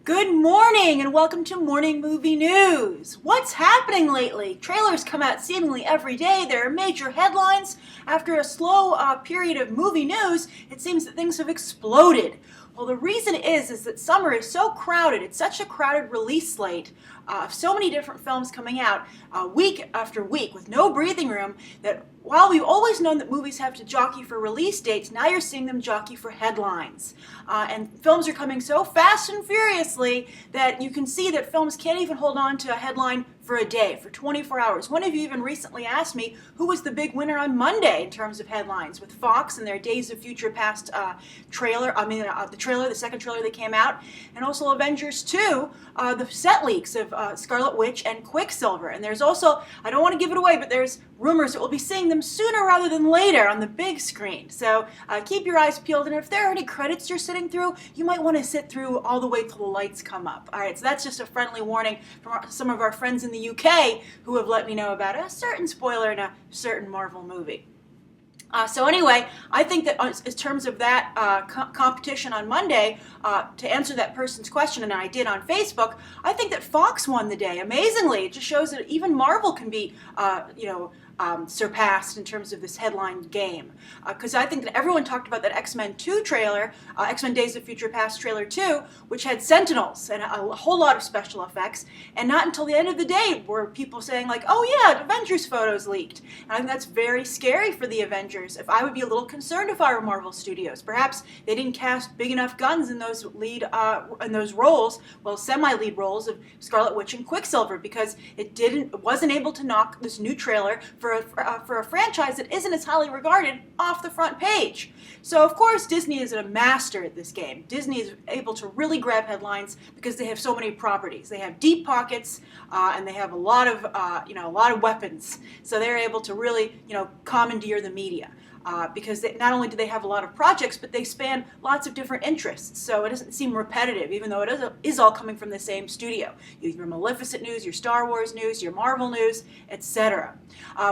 Good morning and welcome to Morning Movie News. What's happening lately? Trailers come out seemingly every day. There are major headlines. After a slow period of movie news, it seems that things have exploded. Well, the reason is that summer is so crowded. It's such a crowded release slate of so many different films coming out week after week with no breathing room that while we've always known that movies have to jockey for release dates, now you're seeing them jockey for headlines. And films are coming so fast and furiously that you can see that films can't even hold on to a headline for a day, for 24 hours. One of you even recently asked me who was the big winner on Monday in terms of headlines, with Foxx and their Days of Future Past trailer, the second trailer that came out, and also Avengers 2, the set leaks of Scarlet Witch and Quicksilver. And there's also, I don't want to give it away, but there's rumors that we'll be seeing them sooner rather than later on the big screen. So keep your eyes peeled, and if there are any credits you're sitting through, you might want to sit through all the way till the lights come up. All right, so that's just a friendly warning from some of our friends in the UK who have let me know about a certain spoiler in a certain Marvel movie. So anyway, I think that in terms of that competition on Monday, to answer that person's question, and I did on Facebook, I think that Foxx won the day. Amazingly, it just shows that even Marvel can be, surpassed in terms of this headline game. Because I think that everyone talked about that X-Men 2 trailer, X-Men Days of Future Past trailer 2, which had Sentinels and a whole lot of special effects, and not until the end of the day were people saying like, oh yeah, Avengers photos leaked. And I think that's very scary for the Avengers. If I would be a little concerned if I were Marvel Studios. Perhaps they didn't cast big enough guns in those roles, well, semi-lead roles of Scarlet Witch and Quicksilver, because it wasn't able to knock this new trailer for a franchise that isn't as highly regarded off the front page. So of course Disney is a master at this game. Disney is able to really grab headlines because they have so many properties. They have deep pockets and they have a lot of weapons. So they're able to really commandeer the media. Because not only do they have a lot of projects, but they span lots of different interests. So it doesn't seem repetitive, even though it is all coming from the same studio. Your Maleficent news, your Star Wars news, your Marvel news, etc.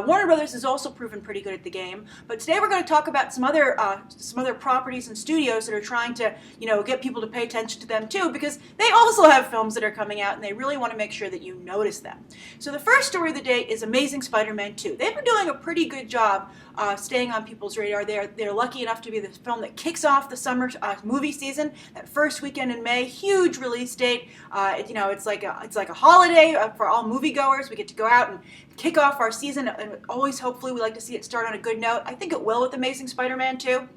Warner Brothers has also proven pretty good at the game. But today we're going to talk about some other properties and studios that are trying to get people to pay attention to them too, because they also have films that are coming out and they really want to make sure that you notice them. So the first story of the day is Amazing Spider-Man 2. They've been doing a pretty good job staying on people's radar. They're lucky enough to be the film that kicks off the summer movie season. That first weekend in May, huge release date. It's like a holiday for all moviegoers. We get to go out and kick off our season, and always, hopefully, we like to see it start on a good note. I think it will with Amazing Spider-Man 2.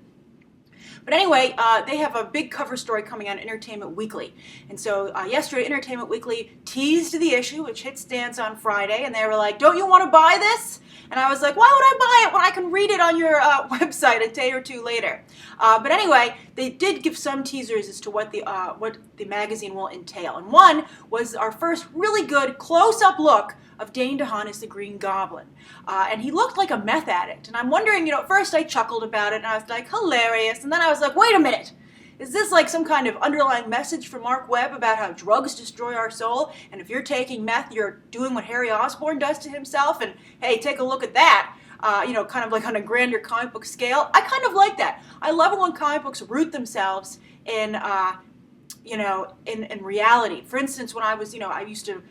But anyway, they have a big cover story coming out in Entertainment Weekly. And so yesterday, Entertainment Weekly teased the issue, which hit stands on Friday, and they were like, don't you want to buy this? And I was like, why would I buy it when I can read it on your website a day or two later? But anyway, they did give some teasers as to what the magazine will entail. And one was our first really good close-up look of Dane DeHaan as the Green Goblin. And he looked like a meth addict. And I'm wondering, at first I chuckled about it, and I was like, hilarious. And then I was like, wait a minute. Is this like some kind of underlying message from Mark Webb about how drugs destroy our soul? And if you're taking meth, you're doing what Harry Osborn does to himself? And hey, take a look at that. Kind of like on a grander comic book scale. I kind of like that. I love it when comic books root themselves in reality. For instance, when I was, I used to,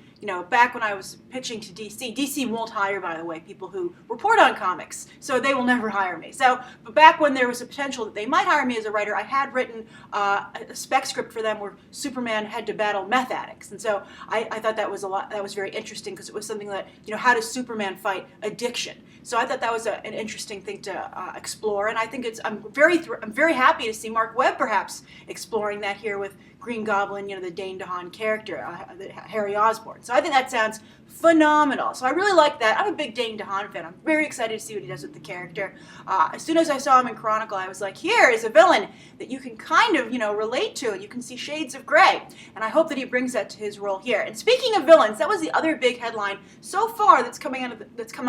back when I was pitching to DC won't hire, by the way, people who report on comics, so they will never hire me. But back when there was a potential that they might hire me as a writer, I had written a spec script for them where Superman had to battle meth addicts, and so I thought that was very interesting because it was something that, how does Superman fight addiction? So I thought that was an interesting thing to explore, and I think I'm very happy to see Mark Webb perhaps exploring that here with Green Goblin, the Dane DeHaan character, Harry Osborn. So I think that sounds phenomenal. So I really like that. I'm a big Dane DeHaan fan. I'm very excited to see what he does with the character. As soon as I saw him in Chronicle, I was like, here is a villain that you can kind of, relate to, and you can see shades of gray. And I hope that he brings that to his role here. And speaking of villains, that was the other big headline so far that's come out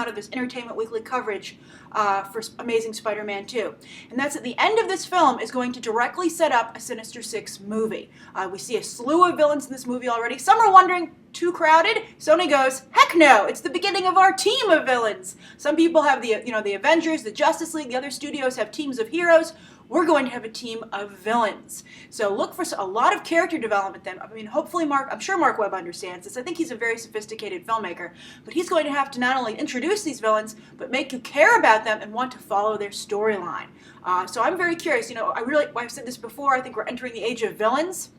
of this Entertainment Weekly coverage for Amazing Spider-Man 2. And that's at the end of this film is going to directly set up a Sinister Six movie. We see a slew of villains in this movie already. Some are wondering, too crowded? Sony goes, heck no, it's the beginning of our team of villains. Some people have the Avengers, the Justice League, the other studios have teams of heroes. we're going to have a team of villains. So look for a lot of character development then. I mean, hopefully I'm sure Mark Webb understands this. I think he's a very sophisticated filmmaker, but he's going to have to not only introduce these villains, but make you care about them and want to follow their storyline. So I'm very curious. I've said this before, I think we're entering the age of villains.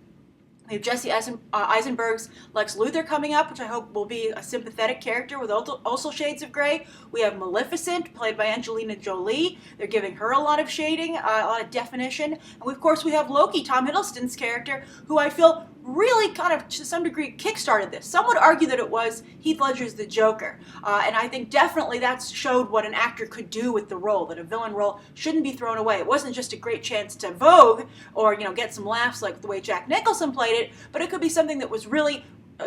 We have Jesse Eisenberg's Lex Luthor coming up, which I hope will be a sympathetic character with also shades of gray. We have Maleficent, played by Angelina Jolie. They're giving her a lot of shading, a lot of definition. And of course, we have Loki, Tom Hiddleston's character, who I feel really kind of, to some degree, kickstarted this. Some would argue that it was Heath Ledger's The Joker. And I think definitely that showed what an actor could do with the role, that a villain role shouldn't be thrown away. It wasn't just a great chance to vogue or, get some laughs like the way Jack Nicholson played it, but it could be something that was really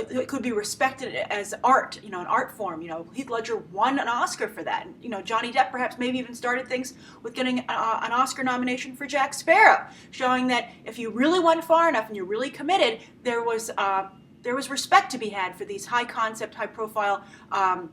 it could be respected as art, an art form. Heath Ledger won an Oscar for that. And, Johnny Depp perhaps maybe even started things with getting an Oscar nomination for Jack Sparrow, showing that if you really went far enough and you're really committed, there was respect to be had for these high concept, high profile,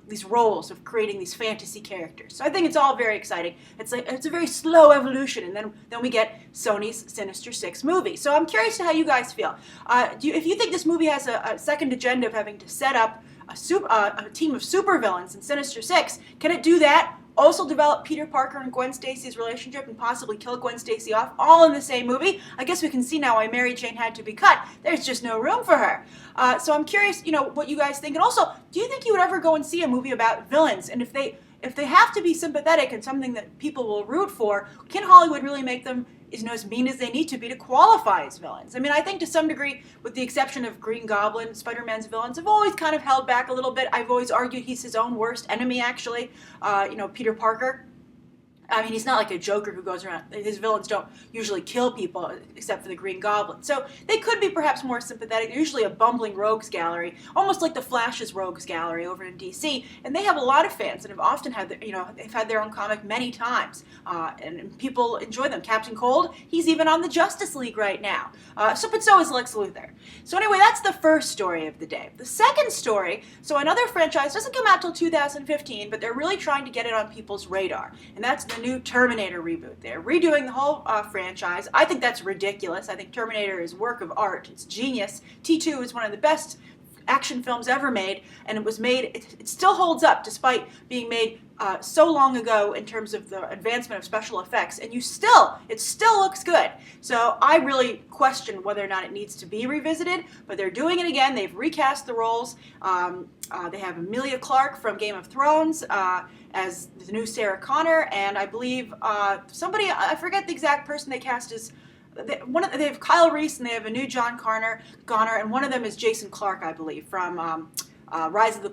these roles of creating these fantasy characters. So I think it's all very exciting. It's a very slow evolution, and then we get Sony's Sinister Six movie. So I'm curious to how you guys feel. If you think this movie has a second agenda of having to set up a team of supervillains in Sinister Six, can it do that? Also develop Peter Parker and Gwen Stacy's relationship and possibly kill Gwen Stacy off, all in the same movie? I guess we can see now why Mary Jane had to be cut. There's just no room for her. So I'm curious, what you guys think. And also, do you think you would ever go and see a movie about villains? And if they have to be sympathetic and something that people will root for, can Hollywood really make them as mean as they need to be to qualify as villains? I mean, I think to some degree, with the exception of Green Goblin, Spider-Man's villains have always kind of held back a little bit. I've always argued he's his own worst enemy, actually. Peter Parker. I mean, he's not like a Joker who goes around. His villains don't usually kill people, except for the Green Goblin. So they could be perhaps more sympathetic. They're usually a bumbling rogues gallery, almost like the Flash's rogues gallery over in DC. And they have a lot of fans and have often had, they've had their own comic many times. And people enjoy them. Captain Cold, he's even on the Justice League right now. But so is Lex Luthor. So anyway, that's the first story of the day. The second story, so another franchise doesn't come out till 2015, but they're really trying to get it on people's radar. And that's the new Terminator reboot. They're redoing the whole franchise. I think that's ridiculous. I think Terminator is a work of art. It's genius. T2 is one of the best action films ever made, and it still holds up despite being made so long ago in terms of the advancement of special effects, and it still looks good. So I really question whether or not it needs to be revisited, but they're doing it again. They've recast the roles. They have Emilia Clarke from Game of Thrones as the new Sarah Connor, and I believe I forget the exact person they cast as. They have Kyle Reese and they have a new John Connor, and one of them is Jason Clarke, I believe, from Dawn of the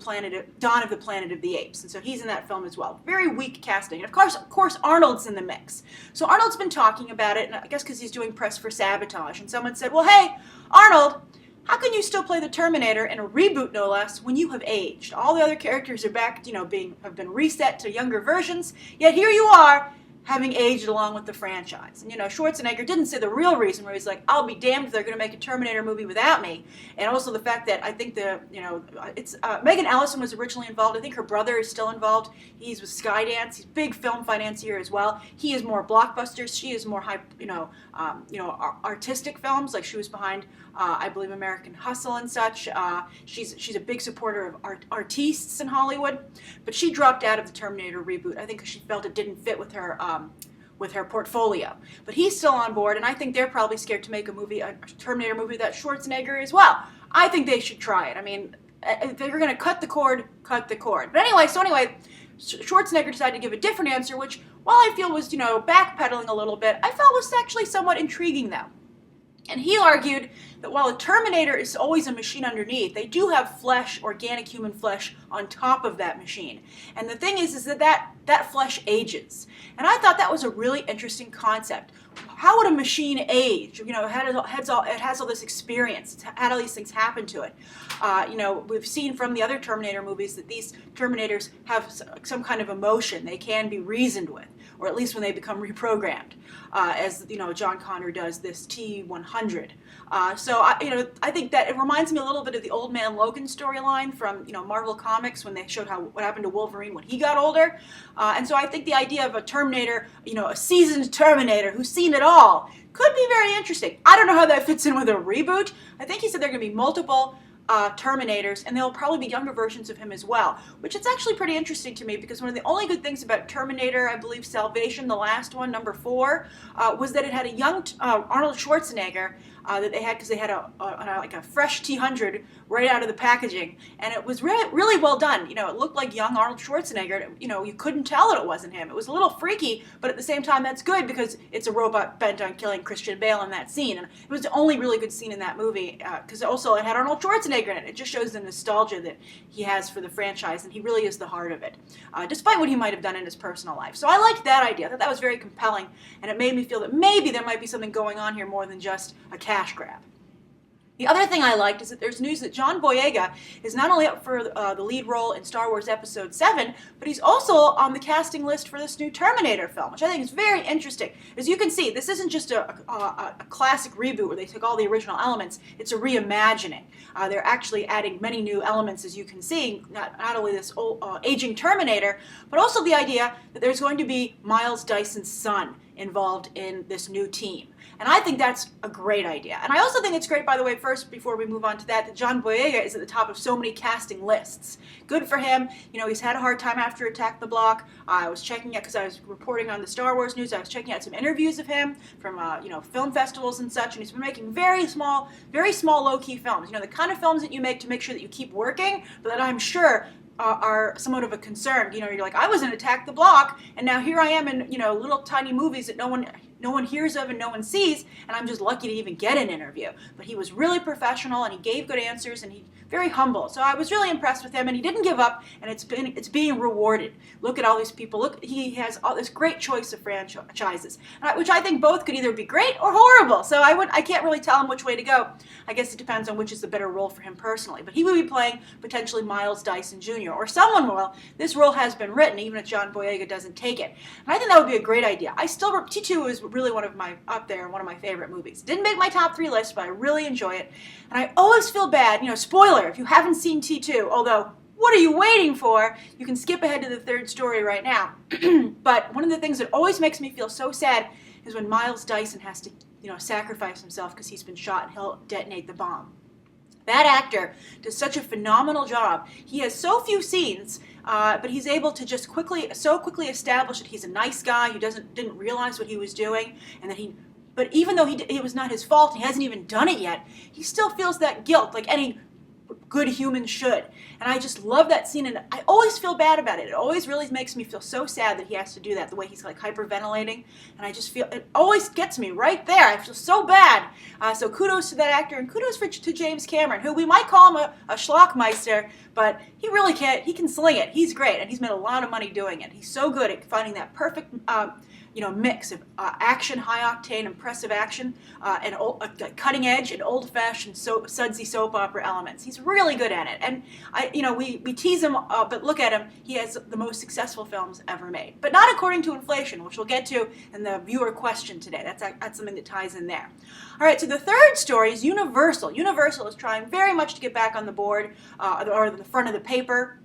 Planet of the Apes, and so he's in that film as well. Very weak casting, and of course, Arnold's in the mix. So Arnold's been talking about it, and I guess because he's doing press for Sabotage, and someone said, "Well, hey, Arnold, how can you still play the Terminator in a reboot, no less, when you have aged? All the other characters are back, have been reset to younger versions. Yet here you are." Having aged along with the franchise. And, Schwarzenegger didn't say the real reason where he's like, I'll be damned if they're going to make a Terminator movie without me. And also the fact that I think Megan Ellison was originally involved. I think her brother is still involved. He's with Skydance. He's a big film financier as well. He is more blockbusters. She is more artistic films. Like she was behind, I believe, American Hustle and such. She's a big supporter of artistes in Hollywood. But she dropped out of the Terminator reboot, I think because she felt it didn't fit with her portfolio. But he's still on board, and I think they're probably scared to make a Terminator movie without Schwarzenegger as well. I think they should try it. I mean, if they're going to cut the cord, cut the cord. But anyway, Schwarzenegger decided to give a different answer, which, while I feel was, backpedaling a little bit, I felt was actually somewhat intriguing, though. And he argued that while a Terminator is always a machine underneath, they do have flesh, organic human flesh, on top of that machine. And the thing is that flesh ages. And I thought that was a really interesting concept. How would a machine age? It has all this experience. It's had all these things happen to it. We've seen from the other Terminator movies that these Terminators have some kind of emotion. They can be reasoned with. or at least when they become reprogrammed, as John Connor does this T-100. So I think that it reminds me a little bit of the Old Man Logan storyline from Marvel Comics when they showed what happened to Wolverine when he got older. And so I think the idea of a Terminator, a seasoned Terminator who's seen it all, could be very interesting. I don't know how that fits in with a reboot. I think he said there are going to be multiple Terminators, and there'll probably be younger versions of him as well, which is actually pretty interesting to me, because one of the only good things about Terminator, I believe Salvation, the last one, number 4, was that it had a young Arnold Schwarzenegger that they had, because they had a fresh T-100 right out of the packaging, and it was really well done. It looked like young Arnold Schwarzenegger. You couldn't tell that it wasn't him. It was a little freaky, but at the same time, that's good, because it's a robot bent on killing Christian Bale in that scene, and it was the only really good scene in that movie, because also it had Arnold Schwarzenegger in it. It just shows the nostalgia that he has for the franchise, and he really is the heart of it, despite what he might have done in his personal life. So I liked that idea. I thought that was very compelling, and it made me feel that maybe there might be something going on here more than just a cash grab. The other thing I liked is that there's news that John Boyega is not only up for the lead role in Star Wars Episode 7, but he's also on the casting list for this new Terminator film, which I think is very interesting. As you can see, this isn't just a classic reboot where they took all the original elements. It's a reimagining. They're actually adding many new elements, as you can see, not only this old, aging Terminator, but also the idea that there's going to be Miles Dyson's son involved in this new team. And I think that's a great idea. And I also think it's great, by the way, first, before we move on to that John Boyega is at the top of so many casting lists. Good for him. He's had a hard time after Attack the Block. I was checking out, because I was reporting on the Star Wars news, I was checking out some interviews of him from, film festivals and such, and he's been making very small, low-key films. The kind of films that you make to make sure that you keep working, but that I'm sure are somewhat of a concern. You're like, I was in Attack the Block, and now here I am in, little tiny movies that no one hears of and no one sees, and I'm just lucky to even get an interview. But he was really professional, and he gave good answers, and he's very humble. So I was really impressed with him, and he didn't give up, and it's being rewarded. Look at all these people. Look, he has all this great choice of franchises, which I think both could either be great or horrible. So I can't really tell him which way to go. I guess it depends on which is the better role for him personally. But he would be playing potentially Miles Dyson Jr. or someone will. This role has been written, even if John Boyega doesn't take it. And I think that would be a great idea. T2 is really one of my favorite movies. Didn't make my top 3 list, but I really enjoy it. And I always feel bad, spoiler, if you haven't seen T2, although, what are you waiting for? You can skip ahead to the third story right now. But one of the things that always makes me feel so sad is when Miles Dyson has to, sacrifice himself because he's been shot and he'll detonate the bomb. That actor does such a phenomenal job. He has so few scenes, but he's able to just quickly establish that he's a nice guy who didn't realize what he was doing, and that but even though it was not his fault, he hasn't even done it yet, he still feels that guilt like any good human should. And I just love that scene, and I always feel bad about it. It always really makes me feel so sad that he has to do that, the way he's like hyperventilating, and I just feel, it always gets me right there. I feel so bad. So kudos to that actor, and kudos to James Cameron, who we might call him a schlockmeister, but he really he can sling it. He's great, and he's made a lot of money doing it. He's so good at finding that perfect mix of action, high-octane, impressive action, and cutting edge and old-fashioned sudsy soap opera elements. He's really good at it. And we tease him, but look at him. He has the most successful films ever made. But not according to inflation, which we'll get to in the viewer question today. That's something that ties in there. All right, so the third story is Universal. Universal is trying very much to get back on the board, or the front of the paper.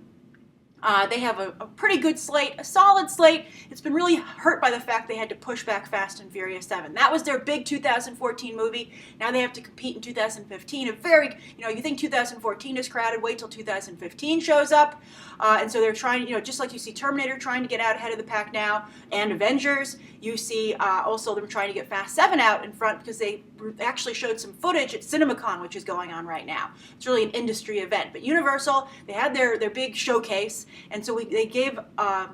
They have a pretty good slate, a solid slate. It's been really hurt by the fact they had to push back Fast and Furious 7. That was their big 2014 movie. Now they have to compete in 2015. You think 2014 is crowded, wait till 2015 shows up. And so they're trying, just like you see Terminator trying to get out ahead of the pack now, and Avengers, you see also them trying to get Fast 7 out in front, because they actually showed some footage at CinemaCon, which is going on right now. It's really an industry event. But Universal, they had their big showcase, and so they gave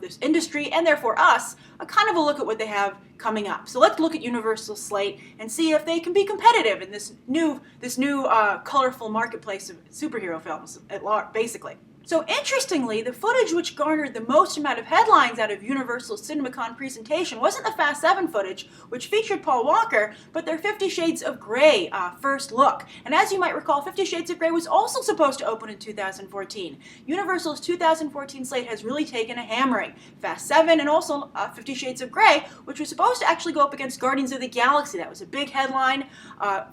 this industry, and therefore us, a kind of a look at what they have coming up. So let's look at Universal's slate and see if they can be competitive in this new colorful marketplace of superhero films at large, basically. So interestingly, the footage which garnered the most amount of headlines out of Universal's CinemaCon presentation wasn't the Fast 7 footage, which featured Paul Walker, but their 50 Shades of Grey first look. And as you might recall, 50 Shades of Grey was also supposed to open in 2014. Universal's 2014 slate has really taken a hammering. Fast 7 and also 50 Shades of Grey, which was supposed to actually go up against Guardians of the Galaxy. That was a big headline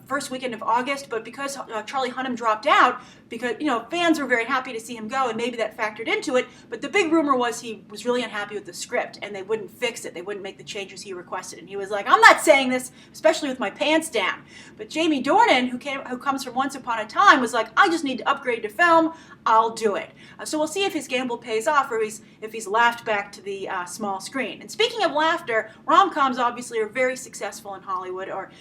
first weekend of August, but because Charlie Hunnam dropped out, because fans were very happy to see him go, and maybe that factored into it, but the big rumor was he was really unhappy with the script and they wouldn't fix it. They wouldn't make the changes he requested, and he was like, I'm not saying this, especially with my pants down. But Jamie Dornan, who comes from Once Upon a Time, was like, I just need to upgrade to film, I'll do it. So we'll see if his gamble pays off, or if he's laughed back to the small screen. And speaking of laughter, rom-coms obviously are very successful in Hollywood, or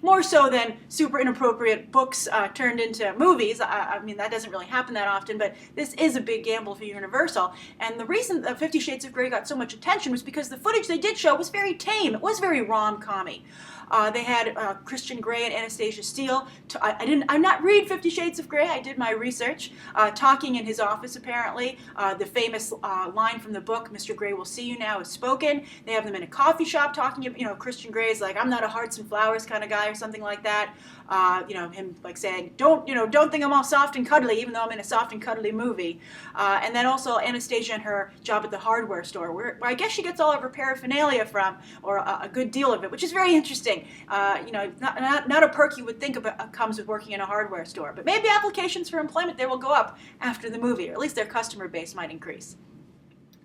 more so than super inappropriate books turned into movies. I mean, that doesn't really happen that often, but this is a big gamble for Universal. And the reason that 50 Shades of Grey got so much attention was because the footage they did show was very tame. It was very rom-commy. They had Christian Grey and Anastasia Steele. I'm not read 50 Shades of Grey. I did my research. Talking in his office, apparently. The famous line from the book, Mr. Grey will see you now, is spoken. They have them in a coffee shop talking. Christian Grey is like, I'm not a hearts and flowers kind of guy, or something like that. Him like saying, don't think I'm all soft and cuddly, even though I'm in a soft and cuddly movie. And then also Anastasia and her job at the hardware store, where I guess she gets all of her paraphernalia from, or a good deal of it, which is very interesting. Not a perk you would think about comes with working in a hardware store, but maybe applications for employment there will go up after the movie, or at least their customer base might increase.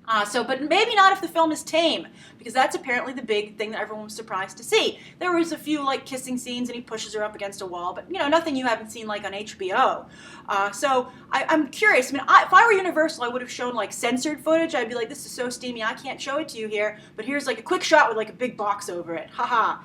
But maybe not if the film is tame, because that's apparently the big thing that everyone was surprised to see. There was a few kissing scenes, and he pushes her up against a wall, but nothing you haven't seen on HBO. So I'm curious. I mean, if I were Universal, I would have shown censored footage. I'd be like, this is so steamy, I can't show it to you here. But here's a quick shot with a big box over it. Haha.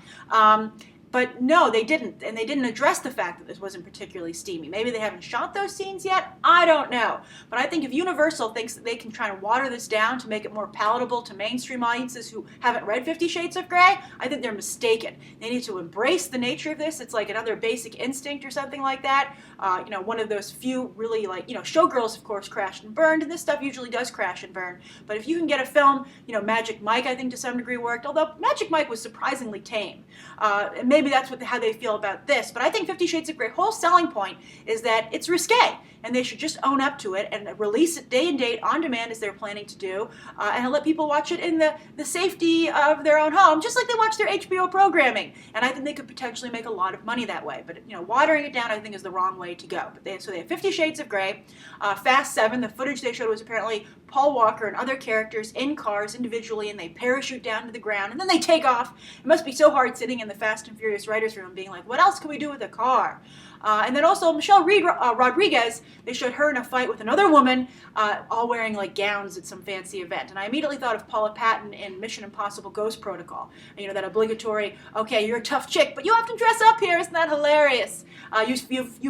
But no, they didn't, and they didn't address the fact that this wasn't particularly steamy. Maybe they haven't shot those scenes yet. I don't know. But I think if Universal thinks that they can try and water this down to make it more palatable to mainstream audiences who haven't read 50 Shades of Grey, I think they're mistaken. They need to embrace the nature of this. It's like another Basic Instinct or something like that. One of those few really Showgirls, of course, crashed and burned, and this stuff usually does crash and burn. But if you can get a film, Magic Mike, I think to some degree worked, although Magic Mike was surprisingly tame. And maybe that's how they feel about this. But I think 50 Shades of Grey, whole selling point is that it's risque, and they should just own up to it and release it day and date on demand as they're planning to do, and let people watch it in the safety of their own home, just like they watch their HBO programming. And I think they could potentially make a lot of money that way. But watering it down, I think, is the wrong way to go. But they have 50 Shades of Grey, Fast 7. The footage they showed was apparently Paul Walker and other characters in cars individually, and they parachute down to the ground, and then they take off. It must be so hard sitting in the Fast and Furious writers' room being like, what else can we do with a car? And then also Michelle Rodriguez, they showed her in a fight with another woman, all wearing gowns at some fancy event. And I immediately thought of Paula Patton in Mission Impossible Ghost Protocol. That obligatory, okay, you're a tough chick, but you have to dress up here. Isn't that hilarious? You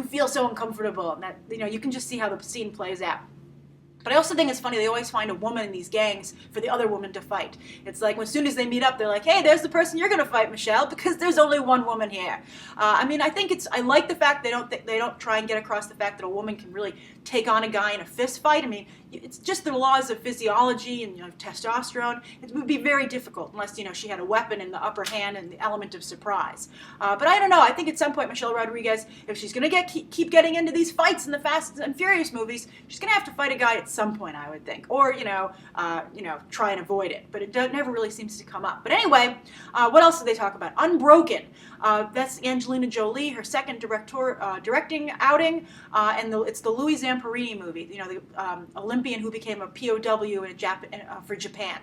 feel so uncomfortable, and that you can just see how the scene plays out. But I also think it's funny, they always find a woman in these gangs for the other woman to fight. It's like, as soon as they meet up, they're like, hey, there's the person you're going to fight, Michelle, because there's only one woman here. I like the fact they don't try and get across the fact that a woman can really take on a guy in a fist fight. I mean, it's just the laws of physiology and testosterone. It would be very difficult unless she had a weapon in the upper hand and the element of surprise. But I don't know. I think at some point Michelle Rodriguez, if she's going to keep getting into these fights in the Fast and Furious movies, she's going to have to fight a guy at some point, I would think, or try and avoid it. But it never really seems to come up. But anyway, what else did they talk about? Unbroken. That's Angelina Jolie, her second directing outing, and it's the Louis Zamperini movie. The Olympian who became a POW for Japan.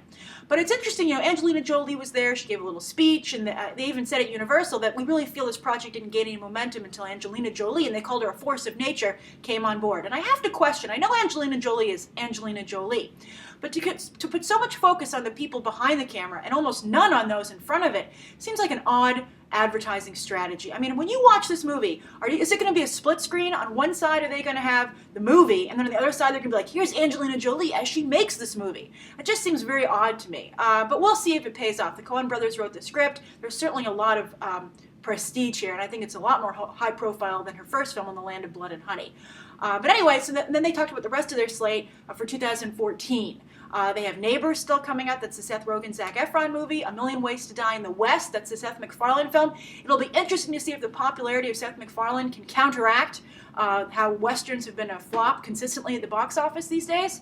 But it's interesting, Angelina Jolie was there. She gave a little speech, and they even said at Universal that we really feel this project didn't gain any momentum until Angelina Jolie, and they called her a force of nature, came on board. And I have to question. I know Angelina Jolie is Angelina Jolie, but to put so much focus on the people behind the camera and almost none on those in front of it seems like an odd advertising strategy. I mean, when you watch this movie, is it going to be a split screen? On one side, are they going to have the movie, and then on the other side, they're going to be like, here's Angelina Jolie as she makes this movie. It just seems very odd to me. But we'll see if it pays off. The Coen brothers wrote the script. There's certainly a lot of prestige here, and I think it's a lot more high profile than her first film, On the Land of Blood and Honey. But anyway, so then they talked about the rest of their slate for 2014. They have Neighbors still coming out. That's the Seth Rogen, Zac Efron movie. A Million Ways to Die in the West. That's the Seth MacFarlane film. It'll be interesting to see if the popularity of Seth MacFarlane can counteract how Westerns have been a flop consistently at the box office these days.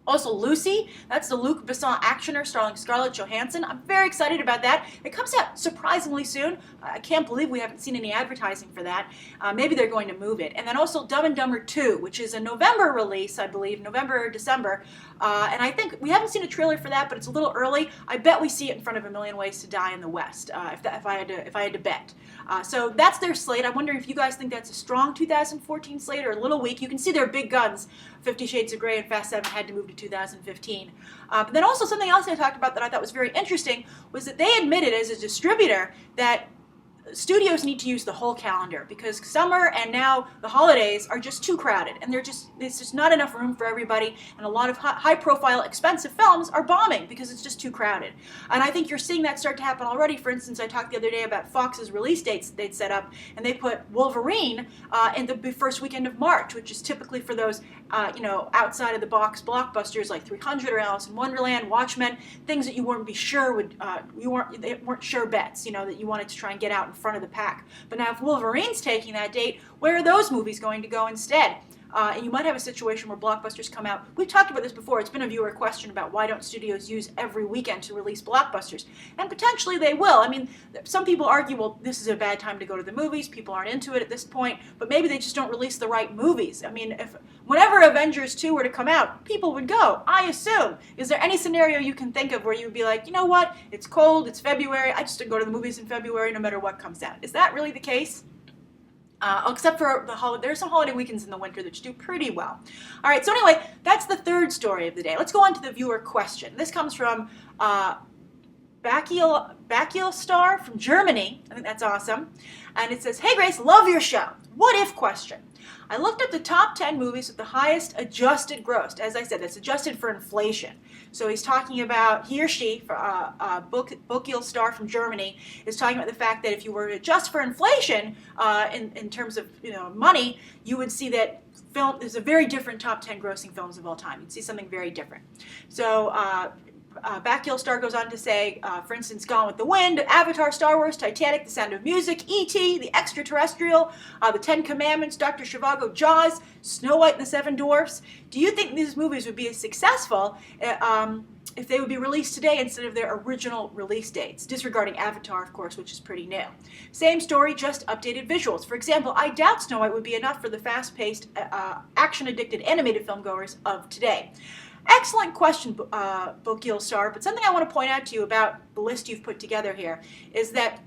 Also, Lucy, that's the Luc Besson actioner starring Scarlett Johansson. I'm very excited about that. It comes out surprisingly soon. I can't believe we haven't seen any advertising for that. Maybe they're going to move it. And then also Dumb and Dumber 2, which is a November release, I believe, November or December. And I think we haven't seen a trailer for that, but it's a little early. I bet we see it in front of A Million Ways to Die in the West, if I had to bet. So that's their slate. I'm wondering if you guys think that's a strong 2014 slate or a little weak. You can see their big guns. 50 Shades of Grey and Fast 7 had to move to 2015. But then also something else I talked about that I thought was very interesting was that they admitted as a distributor that studios need to use the whole calendar because summer and now the holidays are just too crowded, and there's just not enough room for everybody, and a lot of high-profile, expensive films are bombing because it's just too crowded. And I think you're seeing that start to happen already. For instance, I talked the other day about Foxx's release dates they'd set up, and they put Wolverine in the first weekend of March, which is typically for those outside of the box blockbusters like 300 or Alice in Wonderland, Watchmen, things that you weren't sure bets, that you wanted to try and get out in front of the pack. But now if Wolverine's taking that date, where are those movies going to go instead? And you might have a situation where blockbusters come out. We've talked about this before. It's been a viewer question about why don't studios use every weekend to release blockbusters. And potentially they will. I mean, some people argue, well, this is a bad time to go to the movies. People aren't into it at this point. But maybe they just don't release the right movies. I mean, whenever Avengers 2 were to come out, people would go, I assume. Is there any scenario you can think of where you would be like, you know what? It's cold. It's February. I just go to the movies in February no matter what comes out. Is that really the case? Except for there are some holiday weekends in the winter that do pretty well. All right, so anyway, that's the third story of the day. Let's go on to the viewer question. This comes from Bakiel Star from Germany. I think that's awesome. And it says, hey Grace, love your show. What if question? I looked up the top 10 movies with the highest adjusted gross. As I said, that's adjusted for inflation. So he's talking about, he or she, Bakiel Star from Germany, is talking about the fact that if you were to adjust for inflation in terms of money, you would see that there's a very different top 10 grossing films of all time. You'd see something very different. So Backhill Star goes on to say, for instance, Gone with the Wind, Avatar, Star Wars, Titanic, The Sound of Music, E.T., The Extraterrestrial, The Ten Commandments, Dr. Zhivago, Jaws, Snow White and the Seven Dwarfs. Do you think these movies would be as successful if they would be released today instead of their original release dates? Disregarding Avatar, of course, which is pretty new. Same story, just updated visuals. For example, I doubt Snow White would be enough for the fast-paced, action-addicted animated filmgoers of today. Excellent question, Bokil Star, but something I want to point out to you about the list you've put together here is that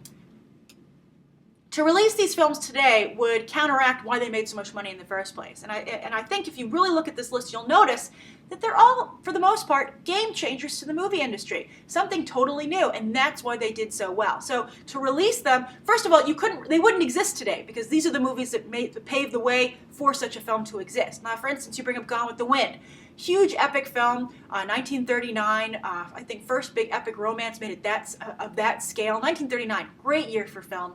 to release these films today would counteract why they made so much money in the first place. And I think if you really look at this list, you'll notice that they're all, for the most part, game changers to the movie industry. Something totally new, and that's why they did so well. So to release them, first of all, they wouldn't exist today because these are the movies that paved the way for such a film to exist. Now, for instance, you bring up Gone with the Wind. Huge epic film, 1939, I think first big epic romance made of that scale. 1939, great year for film.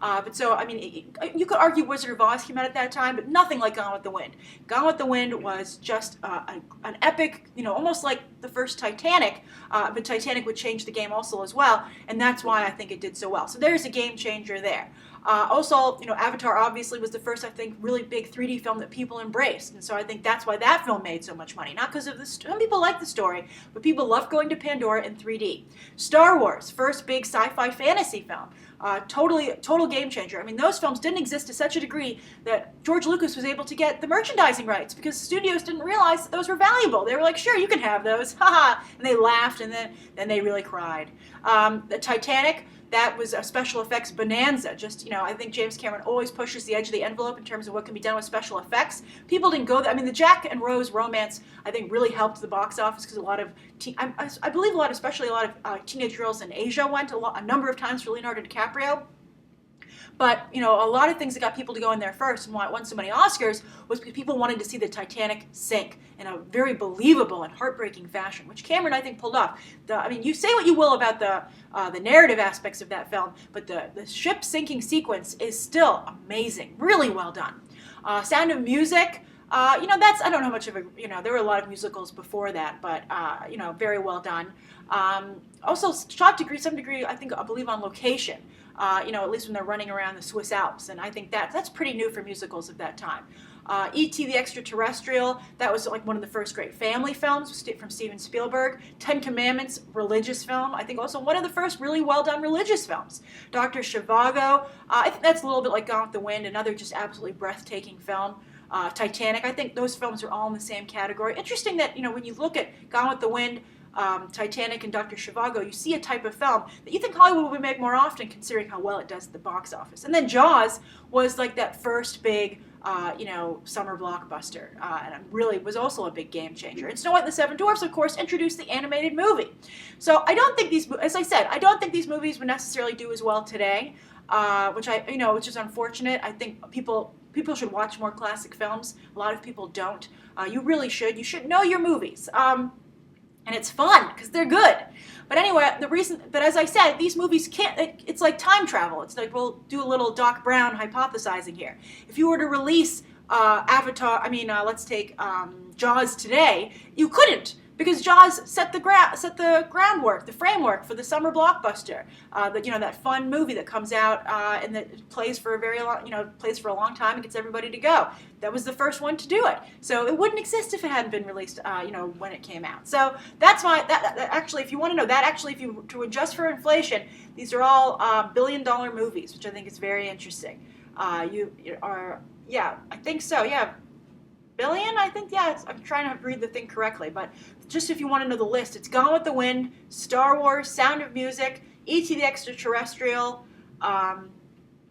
But so, I mean, you could argue Wizard of Oz came out at that time, but nothing like Gone with the Wind. Gone with the Wind was just an epic, almost like the first Titanic, but Titanic would change the game also as well, and that's why I think it did so well. So there's a game changer there. Also, Avatar obviously was the first, I think, really big 3D film that people embraced. And so I think that's why that film made so much money. Not because of the some people like the story, but people love going to Pandora in 3D. Star Wars, first big sci-fi fantasy film. Total game changer. I mean, those films didn't exist to such a degree that George Lucas was able to get the merchandising rights because studios didn't realize that those were valuable. They were like, sure, you can have those. Haha. And they laughed, and then they really cried. The Titanic, that was a special effects bonanza. Just, I think James Cameron always pushes the edge of the envelope in terms of what can be done with special effects. People didn't go there. I mean, the Jack and Rose romance, I think, really helped the box office because a lot of, I believe especially a lot of teenage girls in Asia went a number of times for Leonardo DiCaprio. But, a lot of things that got people to go in there first and why it won so many Oscars was because people wanted to see the Titanic sink in a very believable and heartbreaking fashion, which Cameron, I think, pulled off. You say what you will about the narrative aspects of that film, but the ship sinking sequence is still amazing. Really well done. Sound of Music, I don't know how much of a, there were a lot of musicals before that, but, very well done. Also shot to some degree, I believe on location. At least when they're running around the Swiss Alps. And I think that's pretty new for musicals of that time. E.T. the Extraterrestrial, that was like one of the first great family films from Steven Spielberg. 10 Commandments, religious film. I think also one of the first really well done religious films. Dr. Zhivago, I think that's a little bit like Gone with the Wind, another just absolutely breathtaking film. Titanic, I think those films are all in the same category. Interesting that, when you look at Gone with the Wind, Titanic and Dr. Zhivago, you see a type of film that you think Hollywood would make more often considering how well it does at the box office. And then Jaws was like that first big, summer blockbuster, and really was also a big game changer. And Snow White and the Seven Dwarfs, of course, introduced the animated movie. So I don't think as I said, I don't think these movies would necessarily do as well today, which is unfortunate. I think people should watch more classic films. A lot of people don't. You really should. You should know your movies. And it's fun, because they're good. But anyway, but as I said, these movies it's like time travel. It's like, we'll do a little Doc Brown hypothesizing here. If you were to release let's take Jaws today, you couldn't. Because Jaws set the groundwork, the framework for the summer blockbuster, that fun movie that comes out and that plays for a long time and gets everybody to go. That was the first one to do it, so it wouldn't exist if it hadn't been released, when it came out. So that's why actually, if you want to know that, actually, if you to adjust for inflation, these are all billion-dollar movies, which I think is very interesting. I think so, yeah. Billion, I think, yeah. I'm trying to read the thing correctly, but just if you want to know the list, it's Gone with the Wind, Star Wars, Sound of Music, E.T. the Extraterrestrial,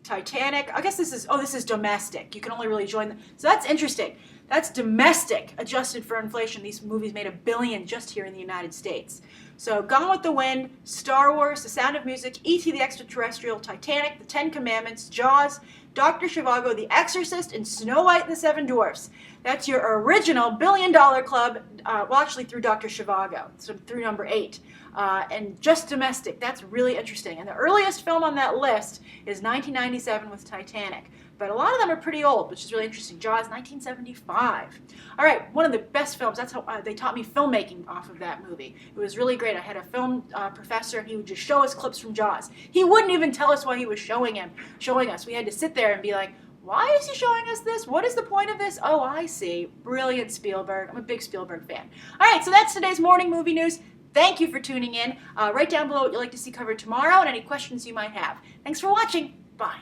Titanic. I guess this is domestic. You can only really join so that's interesting. That's domestic, adjusted for inflation. These movies made $1 billion just here in the United States. So Gone with the Wind, Star Wars, The Sound of Music, E.T. the Extraterrestrial, Titanic, The 10 Commandments, Jaws, Dr. Zhivago, The Exorcist, and Snow White and the Seven Dwarfs. That's your original $1 billion club, actually through Dr. Zhivago, so through number 8. And just domestic, that's really interesting. And the earliest film on that list is 1997 with Titanic. But a lot of them are pretty old, which is really interesting. Jaws, 1975. All right, one of the best films. That's how they taught me filmmaking off of that movie. It was really great. I had a film professor, and he would just show us clips from Jaws. He wouldn't even tell us what he was showing us. We had to sit there and be like, why is he showing us this? What is the point of this? Oh, I see. Brilliant Spielberg. I'm a big Spielberg fan. All right, so that's today's morning movie news. Thank you for tuning in. Write down below what you'd like to see covered tomorrow and any questions you might have. Thanks for watching. Bye.